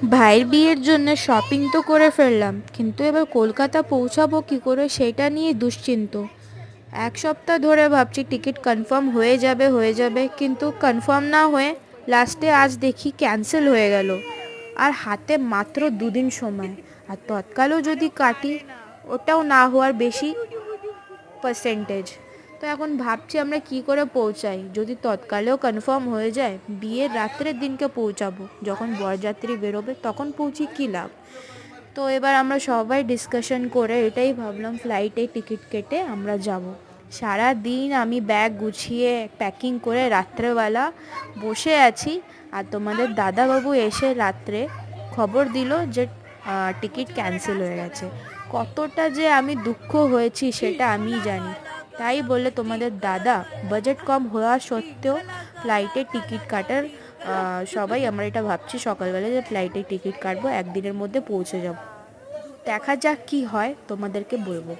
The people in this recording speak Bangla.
ভাইয়ের বিয়ের জন্য শপিং তো করে ফেললাম, কিন্তু এবার কলকাতা পৌঁছাবো কী করে সেটা নিয়ে দুশ্চিন্ত। এক সপ্তাহ ধরে ভাবছি টিকিট কনফার্ম হয়ে যাবে, কিন্তু কনফার্ম না হয়ে লাস্টে আজ দেখি ক্যান্সেল হয়ে গেল। আর হাতে মাত্র 2 দিন সময়, আর তৎকালও যদি কাটি ওটাও না হওয়ার বেশি পার্সেন্টেজ। তো এখন ভাবছি আমরা কি করে পৌঁছাই। যদি তৎকালেও কনফার্ম হয়ে যায়, বিয়ের রাত্রের দিনকে পৌঁছাবো, যখন বরযাত্রী বেরোবে তখন পৌঁছি কী লাভ। তো এবার আমরা সবাই ডিসকাশন করে এটাই ভাবলাম ফ্লাইটে টিকিট কেটে আমরা যাব। সারা দিন আমি ব্যাগ গুছিয়ে প্যাকিং করে রাত্রেবেলা বসে আছি, আর তোমাদের দাদাবাবু এসে রাত্রে খবর দিল যে টিকিট ক্যান্সেল হয়ে গেছে। কতটা যে আমি দুঃখ হয়েছি সেটা আমিই জানি। তাই বলে তোমাদের দাদা বাজেট কম হওয়া সত্ত্বেও ফ্লাইটে টিকিট কাটার সবাই আমরা এটা ভাবছি সকালবেলা যে ফ্লাইটে টিকিট কাটবো, একদিনের মধ্যে পৌঁছে যাব। দেখা যাক কি হয়, তোমাদেরকে বলবো।